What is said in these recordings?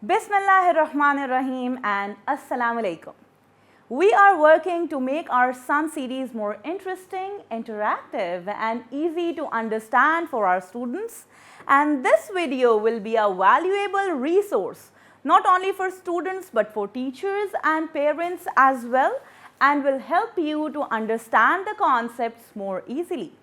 Bismillahirrahmanirrahim and Assalamu alaikum. We are working to make our Sun series more interesting, interactive and easy to understand for our students, and this video will be a valuable resource not only for students but for teachers and parents as well, and will help you to understand the concepts more easily.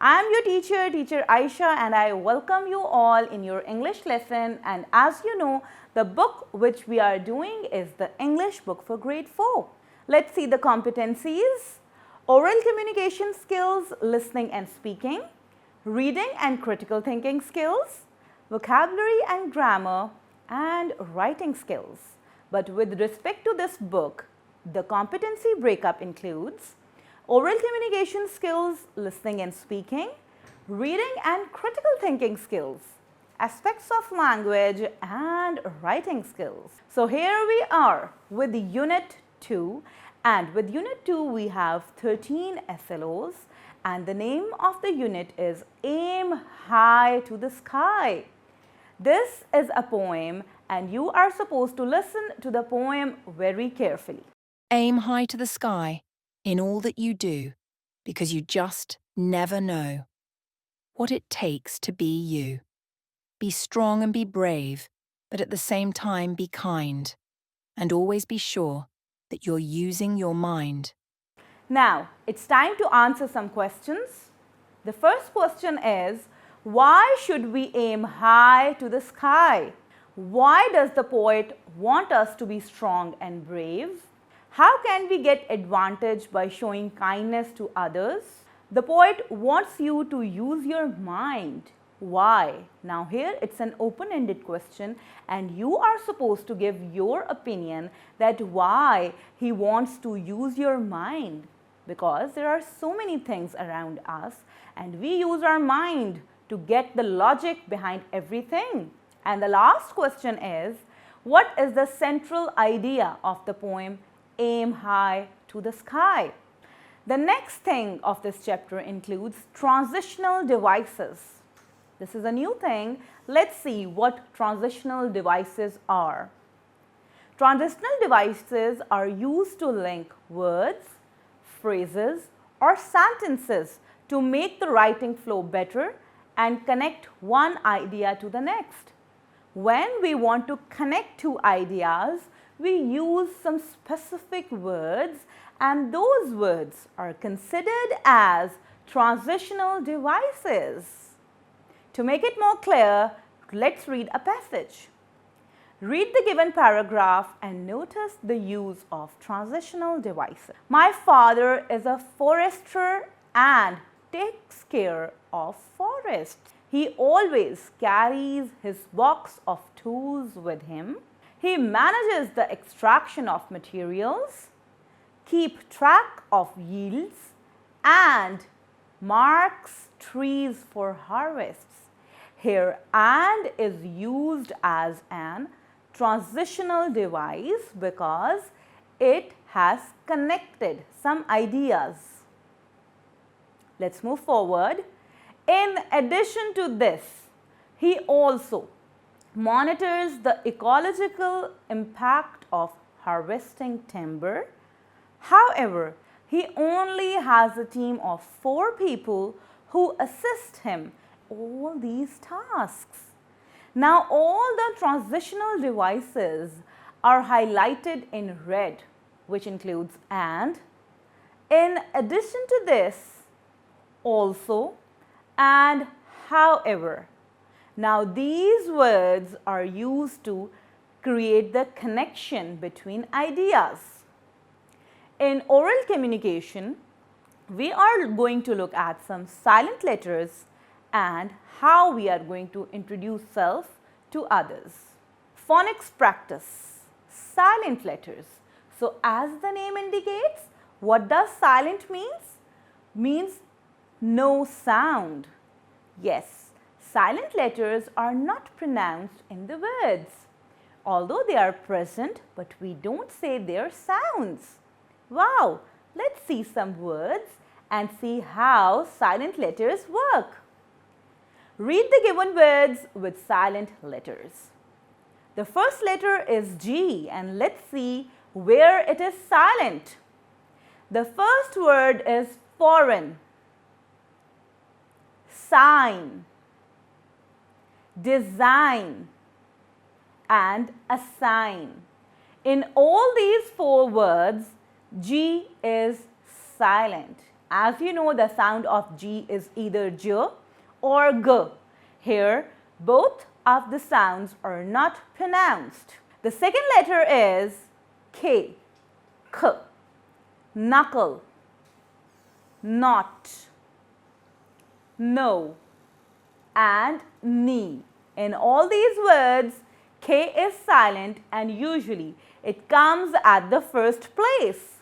I am your teacher Aisha, and I welcome you all in your English lesson. And as you know, the book which we are doing is the English book for grade 4. Let's see the competencies: oral communication skills, listening and speaking, reading and critical thinking skills, vocabulary and grammar, and writing skills. But with respect to this book, the competency breakup includes oral communication skills, listening and speaking, reading and critical thinking skills, aspects of language, and writing skills. So here we are with Unit 2, and with Unit 2 we have 13 SLOs, and the name of the unit is Aim High to the Sky. This is a poem, and you are supposed to listen to the poem very carefully. Aim high to the sky in all that you do, because you just never know what it takes to be you. Be strong and be brave, but at the same time be kind, and always be sure that you're using your mind. Now, it's time to answer some questions. The first question is, why should we aim high to the sky? Why does the poet want us to be strong and brave? How can we get advantage by showing kindness to others? The poet wants you to use your mind. Why? Now here it's an open-ended question, and you are supposed to give your opinion that why he wants to use your mind. Because there are so many things around us, and we use our mind to get the logic behind everything. And the last question is, what is the central idea of the poem Aim High to the Sky? The next thing of this chapter includes transitional devices. This is a new thing. Let's see what transitional devices are. Transitional devices are used to link words, phrases, or sentences to make the writing flow better and connect one idea to the next. When we want to connect two ideas, we use some specific words, and those words are considered as transitional devices. To make it more clear, let's read a passage. Read the given paragraph and notice the use of transitional devices. My father is a forester and takes care of forests. He always carries his box of tools with him. He manages the extraction of materials, keep track of yields, and marks trees for harvests. Here and is used as an transitional device because it has connected some ideas. Let's move forward. In addition to this, he also monitors the ecological impact of harvesting timber. However, he only has a team of 4 people who assist him all these tasks. Now, all the transitional devices are highlighted in red, which includes and, in addition to this, also, and however. Now, these words are used to create the connection between ideas. In oral communication, we are going to look at some silent letters and how we are going to introduce self to others. Phonics practice, silent letters. So, as the name indicates, what does silent means? Means no sound. Yes, silent letters are not pronounced in the words, although they are present, but we don't say their sounds. Wow, let's see some words and see how silent letters work. Read the given words with silent letters. The first letter is G, and let's see where it is silent. The first word is foreign, sign, design, and assign. In all these 4 words, G is silent. As you know, the sound of G is either J or G. Here, both of the sounds are not pronounced. The second letter is K, K, knuckle, not, no, and knee. In all these words, K is silent and usually it comes at the first place.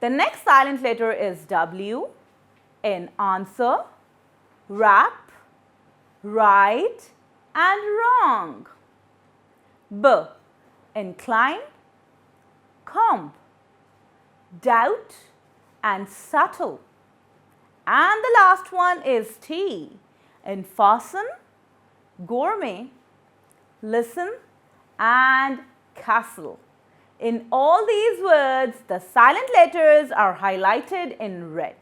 The next silent letter is W in answer, rap, right, and wrong. B, incline, comb, doubt, and subtle. And the last one is T in fasten, gourmet, listen, and castle. In all these words, the silent letters are highlighted in red.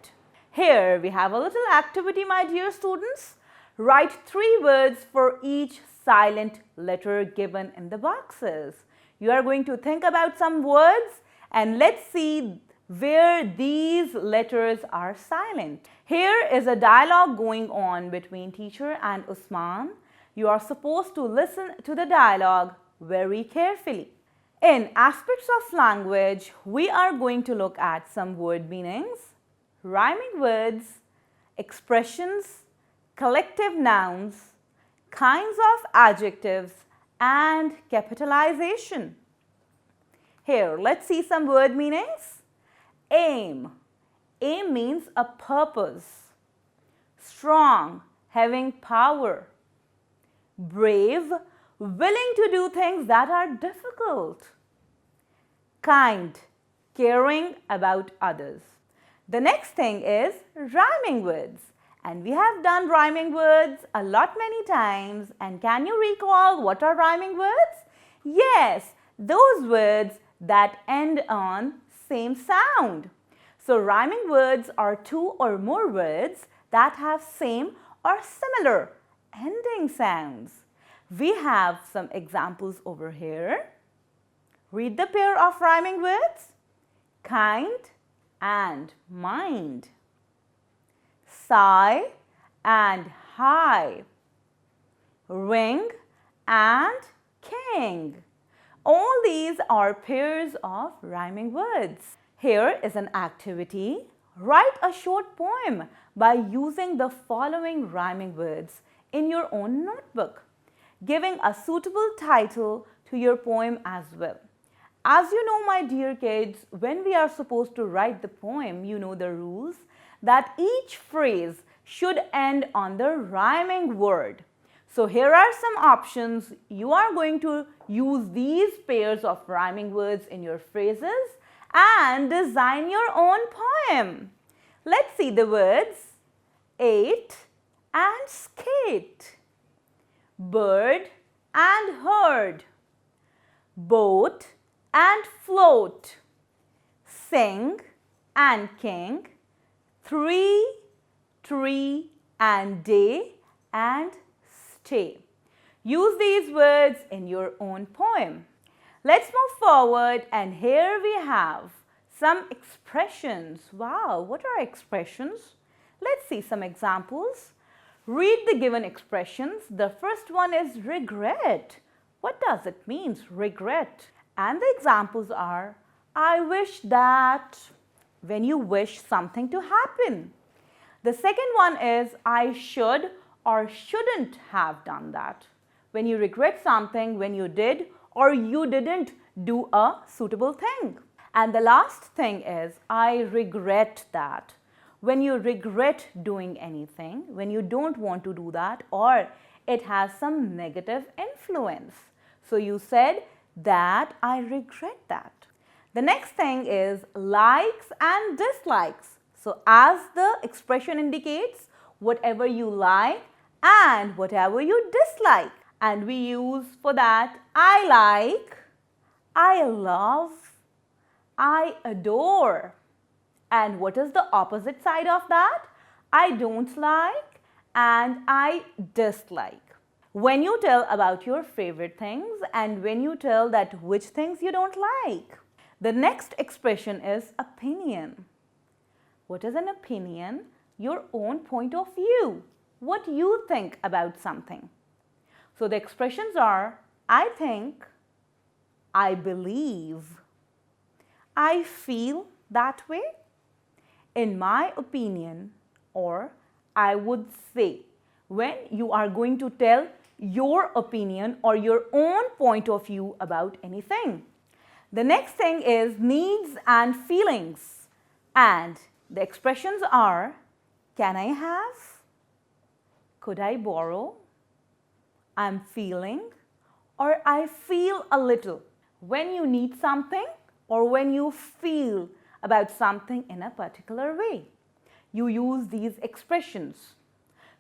Here we have a little activity, my dear students. Write 3 words for each silent letter given in the boxes. You are going to think about some words and let's see where these letters are silent. Here is a dialogue going on between teacher and Usman. You are supposed to listen to the dialogue very carefully. In aspects of language, we are going to look at some word meanings, rhyming words, expressions, collective nouns, kinds of adjectives, and capitalization. Here, let's see some word meanings. Aim. Aim means a purpose. Strong, having power. Brave, willing to do things that are difficult. Kind, caring about others. The next thing is rhyming words. And we have done rhyming words a lot many times. And can you recall what are rhyming words? Yes, those words that end on same sound. So rhyming words are 2 or more words that have same or similar ending sounds. We have some examples over here. Read the pair of rhyming words. Kind and mind. Sigh and high. Ring and king. All these are pairs of rhyming words. Here is an activity. Write a short poem by using the following rhyming words in your own notebook, giving a suitable title to your poem as well. As you know, my dear kids, when we are supposed to write the poem, you know the rules that each phrase should end on the rhyming word. So here are some options. You are going to use these pairs of rhyming words in your phrases and design your own poem. Let's see the words. Ate and skate. Bird and herd. Boat and float. Sing and king. 3, tree and day and stay. Use these words in your own poem. Let's move forward, and here we have some expressions. Wow, what are expressions? Let's see some examples. Read the given expressions. The first one is regret. What does it mean, regret? And the examples are, I wish that, when you wish something to happen. The second one is, I should or shouldn't have done that. When you regret something, when you did or you didn't do a suitable thing. And the last thing is, I regret that. When you regret doing anything, when you don't want to do that, or it has some negative influence. So you said that I regret that. The next thing is likes and dislikes. So as the expression indicates, whatever you like and whatever you dislike. And we use for that I like, I love, I adore. And what is the opposite side of that? I don't like and I dislike. When you tell about your favorite things and when you tell that which things you don't like. The next expression is opinion. What is an opinion? Your own point of view. What you think about something. So the expressions are I think, I believe, I feel that way, in my opinion, or I would say. When you are going to tell your opinion or your own point of view about anything. The next thing is needs and feelings. And the expressions are can I have? Could I borrow? I'm feeling, or I feel a little. When you need something or when you feel about something in a particular way, you use these expressions.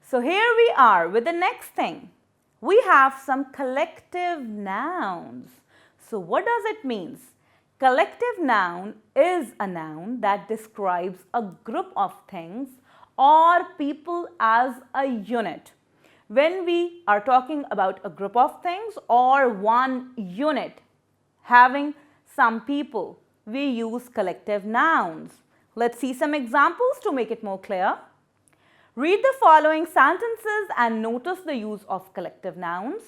So here we are with the next thing. We have some collective nouns. So what does it mean? Collective noun is a noun that describes a group of things or people as a unit. When we are talking about a group of things or one unit having some people, we use collective nouns. Let's see some examples to make it more clear. Read the following sentences and notice the use of collective nouns.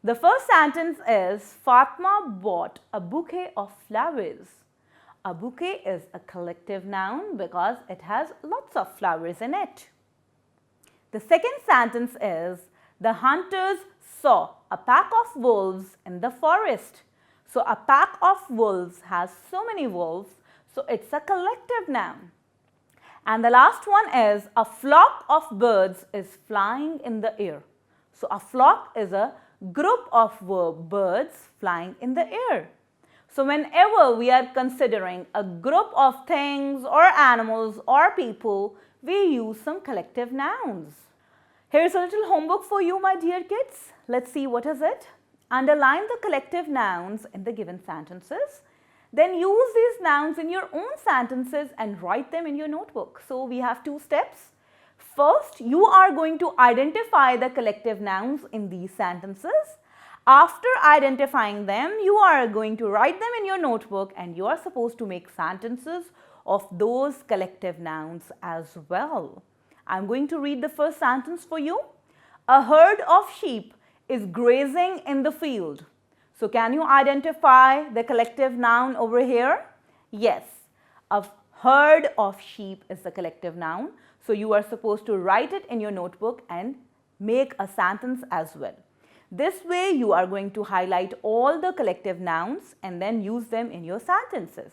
The first sentence is Fatma bought a bouquet of flowers. A bouquet is a collective noun because it has lots of flowers in it. The second sentence is the hunters saw a pack of wolves in the forest. So a pack of wolves has so many wolves, so it's a collective noun. And the last one is a flock of birds is flying in the air. So a flock is a group of birds flying in the air. So whenever we are considering a group of things or animals or people, we use some collective nouns. Here's a little homework for you, my dear kids. Let's see what is it. Underline the collective nouns in the given sentences. Then use these nouns in your own sentences and write them in your notebook. So we have two steps. First, you are going to identify the collective nouns in these sentences. After identifying them, you are going to write them in your notebook and you are supposed to make sentences of those collective nouns as well. I'm going to read the first sentence for you. A herd of sheep is grazing in the field. So can you identify the collective noun over here? Yes, a herd of sheep is the collective noun. So you are supposed to write it in your notebook and make a sentence as well. This way you are going to highlight all the collective nouns and then use them in your sentences.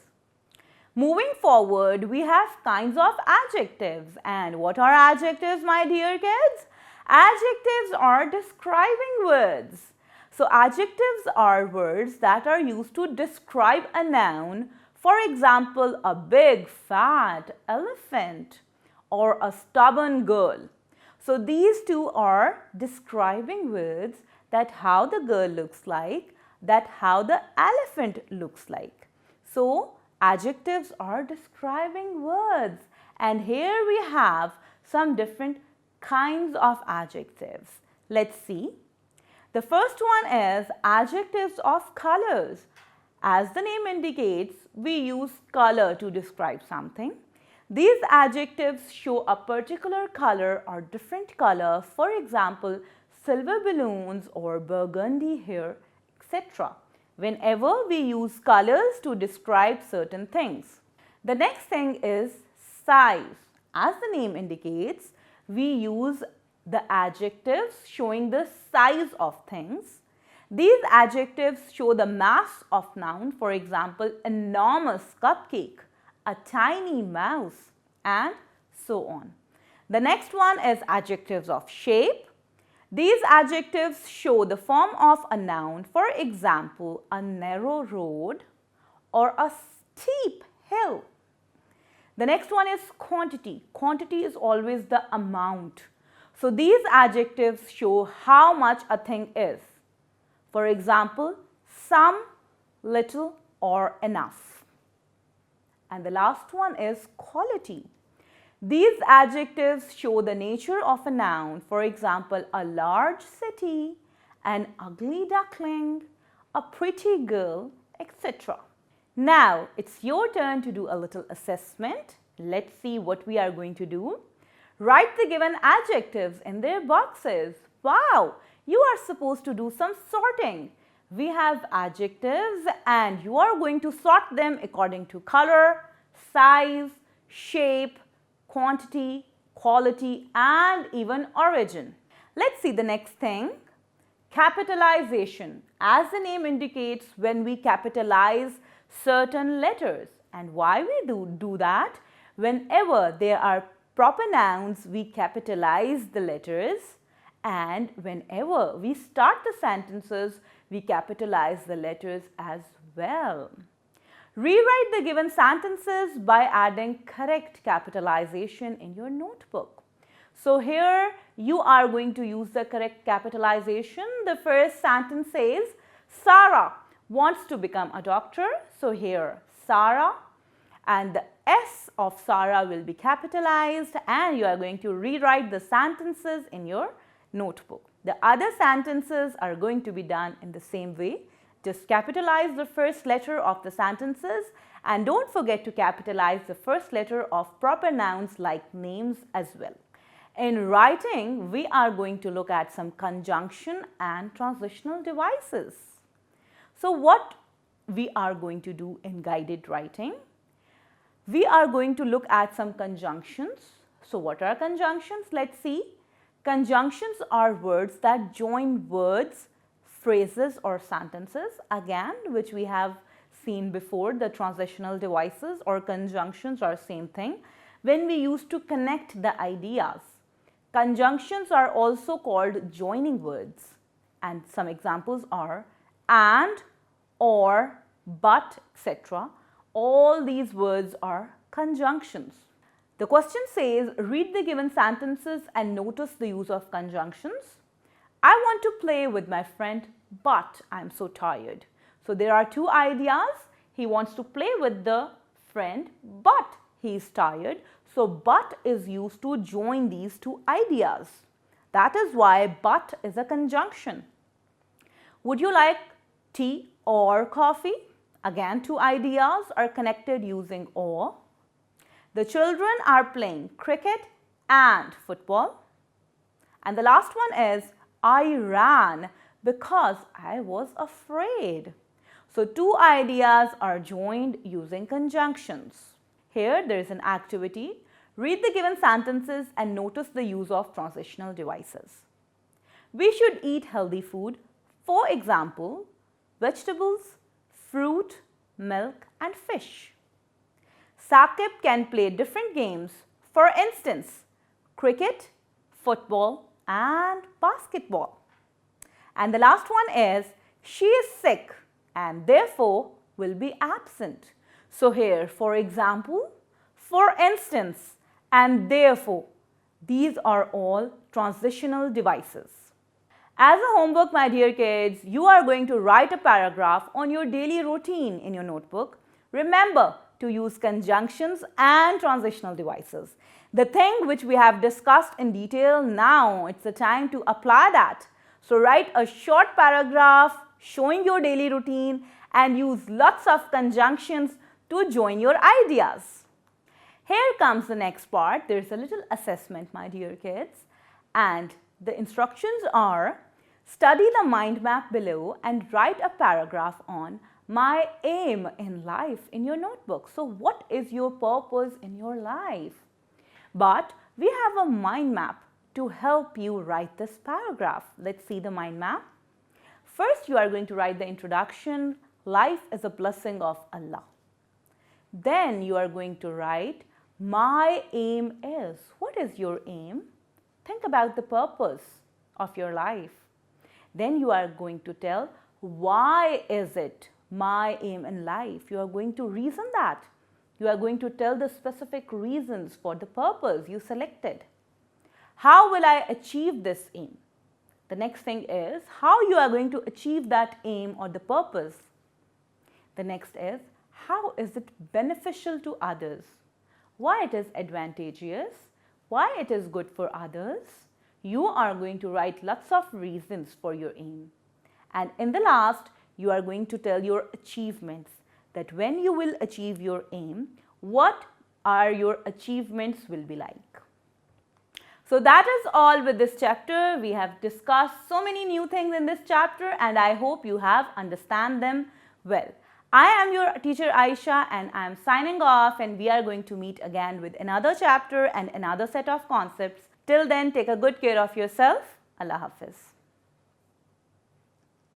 Moving forward, we have kinds of adjectives. And what are adjectives, my dear kids? Adjectives are describing words. So adjectives are words that are used to describe a noun. For example, a big fat elephant or a stubborn girl. So these two are describing words that how the girl looks like, that how the elephant looks like. So adjectives are describing words, and here we have some different kinds of adjectives. Let's see. The first one is adjectives of colors. As the name indicates, we use color to describe something. These adjectives show a particular color or different color, for example, silver balloons or burgundy hair, etc. Whenever we use colors to describe certain things. The next thing is size. As the name indicates, we use the adjectives showing the size of things. These adjectives show the mass of noun, for example, enormous cupcake, a tiny mouse, and so on. The next one is adjectives of shape. These adjectives show the form of a noun, for example, a narrow road or a steep hill. The next one is quantity. Quantity is always the amount. So these adjectives show how much a thing is. For example, some, little, or enough. And the last one is quality. These adjectives show the nature of a noun. For example, a large city, an ugly duckling, a pretty girl, etc. Now, it's your turn to do a little assessment. Let's see what we are going to do. Write the given adjectives in their boxes. Wow, you are supposed to do some sorting. We have adjectives and you are going to sort them according to color, size, shape, quantity, quality, and even origin. Let's see the next thing. Capitalization. As the name indicates, when we capitalize certain letters. And why we do that? Whenever there are proper nouns, we capitalize the letters, and whenever we start the sentences, we capitalize the letters as well. Rewrite the given sentences by adding correct capitalization in your notebook. So here you are going to use the correct capitalization. The first sentence says, Sarah wants to become a doctor. So here, Sarah, and the S of Sarah will be capitalized, and you are going to rewrite the sentences in your notebook. The other sentences are going to be done in the same way. Just capitalize the first letter of the sentences and don't forget to capitalize the first letter of proper nouns like names as well. In writing, we are going to look at some conjunction and transitional devices. So what we are going to do in guided writing? We are going to look at some conjunctions. So what are conjunctions? Let's see. Conjunctions are words that join words, phrases or sentences, again, which we have seen before. The transitional devices or conjunctions are same thing when we used to connect the ideas. Conjunctions are also called joining words, and some examples are and, or, but, etc. All these words are conjunctions. The question says, read the given sentences and notice the use of conjunctions. I want to play with my friend, but I'm so tired. So there are two ideas. He wants to play with the friend, but he is tired. So but is used to join these two ideas. That is why but is a conjunction. Would you like tea or coffee? Again, two ideas are connected using or. The children are playing cricket and football. And the last one is, I ran because I was afraid. So two ideas are joined using conjunctions. Here there is an activity. Read the given sentences and notice the use of transitional devices. We should eat healthy food. For example, vegetables, fruit, milk, and fish. Saqib can play different games, for instance, cricket, football, and basketball. And the last one is, she is sick and therefore will be absent. So here, for example, for instance, and therefore, these are all transitional devices. As a homework, my dear kids, you are going to write a paragraph on your daily routine in your notebook. Remember to use conjunctions and transitional devices. The thing which we have discussed in detail, now it's the time to apply that. So write a short paragraph showing your daily routine and use lots of conjunctions to join your ideas. Here comes the next part. There's a little assessment, my dear kids, and the instructions are, study the mind map below and write a paragraph on my aim in life in your notebook. So what is your purpose in your life? But we have a mind map to help you write this paragraph. Let's see the mind map. First, you are going to write the introduction, life is a blessing of Allah. Then you are going to write, my aim is. What is your aim? Think about the purpose of your life. Then you are going to tell, why is it my aim in life? You are going to reason that. You are going to tell the specific reasons for the purpose you selected. How will I achieve this aim? The next thing is how you are going to achieve that aim or the purpose. The next is how is it beneficial to others? Why it is advantageous? Why it is good for others? You are going to write lots of reasons for your aim. And in the last, you are going to tell your achievements, that when you will achieve your aim, what are your achievements will be like. So that is all with this chapter. We have discussed so many new things in this chapter and I hope you have understand them well. I am your teacher Aisha and I am signing off, and we are going to meet again with another chapter and another set of concepts. Till then, take a good care of yourself. Allah Hafiz.